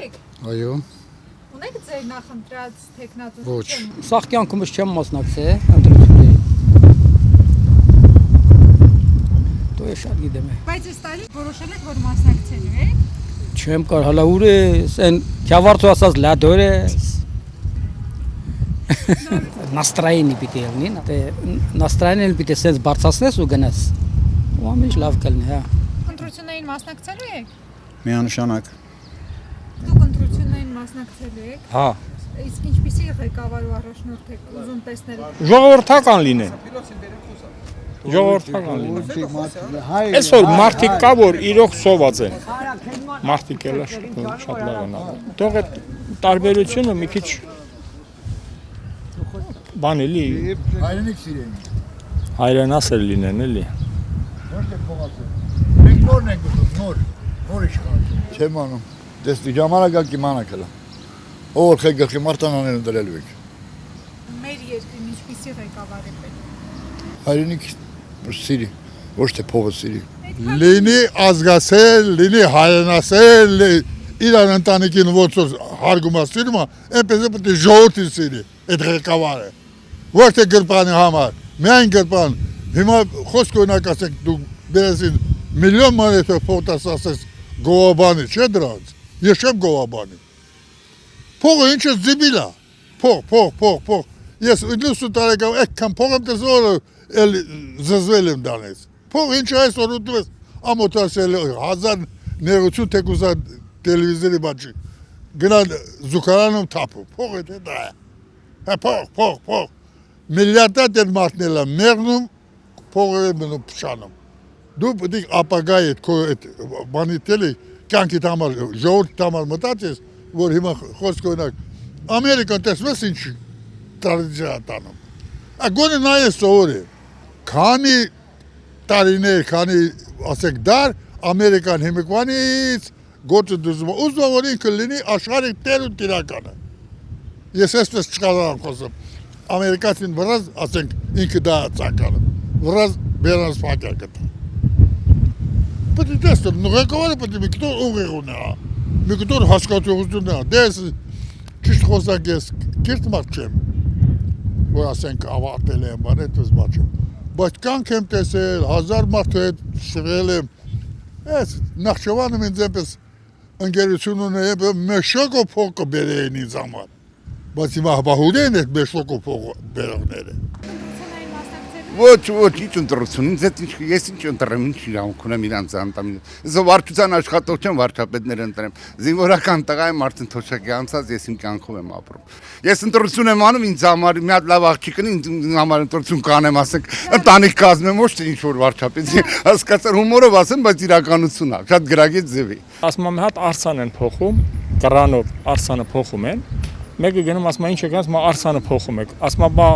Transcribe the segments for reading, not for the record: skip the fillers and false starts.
եք։ Այո։ Ունեք ձեր նախընտրած տեխնատուր։ Ոչ։ Սաղ կյանքումս չեմ մասնակցել ընտրությունների։ Դու ես շատ գիտեմ։ Բայց այս տարի որոշել եք, որ մասնակցելու եք։ Չեմ կար հələ ուր է, այն քյավարտու ասած լադոր է։ Настроение պիտի ելնի, դե настроение պիտի sense բարձրացնես ու գնաս։ Ու ամեն լավ կլինի, հա։ Ընտրություններին մասնակցելու եք։ Միանշանակ։ Դուք ընտրություններին մասնակցելու եք։ Հա։ Իսկ ինչպեսի ղեկավար ու առաջնորդ եք ուզում տեսնել։ Ժողովրդական լինեն։ Ժողովրդական լինեն։ Այսօր մարդիկ կա որ իրոք սոված են։ Մարդիկ էլ շատ լավ են։ Թող այդ տարբերությունը մի քիչ բան էլի Հայրենիք սիրեն։ հայրենասեր լինեն էլի։ Ոչ թե փողացել։ Մենք նորն ենք ուզում, նոր իշխան։ Չեմ անում։ Դες ժամանակը կիմանա կլա։ Օր խելքի մարտանաները դրելու եք։ Մեր երկրին ինչպեսի ղեկավար է պետք։ Հայրենիք սիրի, ոչ թե փողը սիրի։ Լինի ազգասեր, լինի հայրենասեր, իրան ընտանիքին ոնց որ հարգում է սիրում, այնպես է պետք է ժողովրդին սիրի, այդ ղեկավարը։ Ոչ թե գրպանի համար, միայն գրպան։ Հիմա խոսք օրինակ ասեք դու դերասին միլիոն մանեթով փողտաս ասես գովաբանի, չէ դրանց։ Ես չեմ գովաբանի։ Փողը ինչ է զիբիլա։ Փող։ Ես 80 տարեկան այդքան փող եմ տեսել, էլ զզվել եմ դանից։ Փող ինչ է այսօր ուտվես ամոթասել 1000 ներություն թեկուզա տելևիզորի բաճի։ Գնալ զուգարանում թափում։ Փողը դա է։ Հա փող։ Միլիարդատ են մարդնելա մեղնում փողը մնում փշանում։ Դու պետք է ապագայի այդ բանի տելի կյանքի համար ժողովրդի համար մտածես, որ հիմա խոսք օրինակ Ամերիկան տեսնես ինչ տրադիցիա տանում։ Ագոնը նայես սովորի։ Քանի տարիներ, քանի ասեք դար Ամերիկան հիմիկվանից գործը դուզում։ Ուզում որ ինքը լինի աշխարհի տեր ու տիրականը։ Ես այսպես չկարողam խոսեմ։ Ամերիկացին վրազ ասենք ինքը դա ցանկանում։ Վրազ բերանս փակա կտա։ Պետք է տեսնել, ղեկավարը պետք է մի կտոր ուղիղ ունենա։ Մի կտոր հասկացողություն ունենա։ Դες ճիշտ խոսակ ես կիրթ մարդ չեմ։ Որ ասենք ավարտել եմ, բան այդպես բաց չեմ։ Բայց կանք եմ տեսել, 1000 մարդու հետ շղել եմ։ Այս Նախճեվանում ինձ այնպես ընկերություն ունեի, մեշոկո փող կբերեին ինձ համար։ Բայց հիմա հապահուրեն այդ մեշոկո փող բերողները։ Ընտրություններին մասնակցելու Ոչ, ինչ ընտրություն, ես ինչ ընտրեմ, ինչ իրավունք ունեմ իրանց անդամին։ Ես վարչության աշխատող չեմ, վարչապետներ ընտրեմ։ Զինվորական տղա եմ, Մարտին Թոշակի անցած, ես իմ կյանքով եմ ապրում։ Ես ընտրություն եմ անում ինձ համար, մի հատ լավ աղջիկ կնի, ինձ համար ընտրություն կանեմ, ասենք, ընտանիք կազմեմ, ոչ թե ինչ որ վարչապետ։ Հասկացար հումորով ասեմ, բայց իրականություն է, շատ գրագետ ձևի։ Ասում եմ հատ արսան են փոխում, կրանով արսանը փոխում են։ Մեկը գնում ասում ինչ եք ասում արսանը փոխում եք։ Ասում բա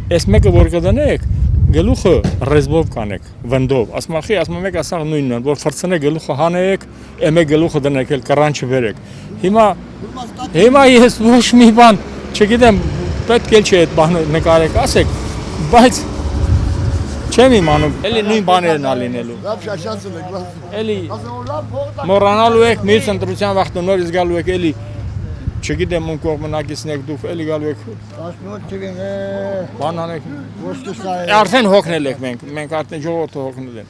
այս մեկը որ կդնեք գլուխը ռեզբով կանեք վնդով ասում ախի ասում մեկ ասա նույնն է որ ֆրցնե գլուխը հանեք մեկ գլուխը դնեք էլ կռան չվերեք հիմա ես ոչ մի բան չգիտեմ պետք է չէ այդ բանը նկարեք ասեք բայց չեմ իմանում էլի նույն բաներն ա լինելու Լավ շաշացել եք, լավ։ էլի Լավ մոռանալու եք մյուս ընտրության վաղտը նորից գալու եք էլի չգիտեմ ում կողմնակիցն եք դուք էլի գալու եք 18 չգին, բան անեք ոչ թե սա է։ արդեն հոգնել եք մենք արդեն ժողովուրդը հոգնել են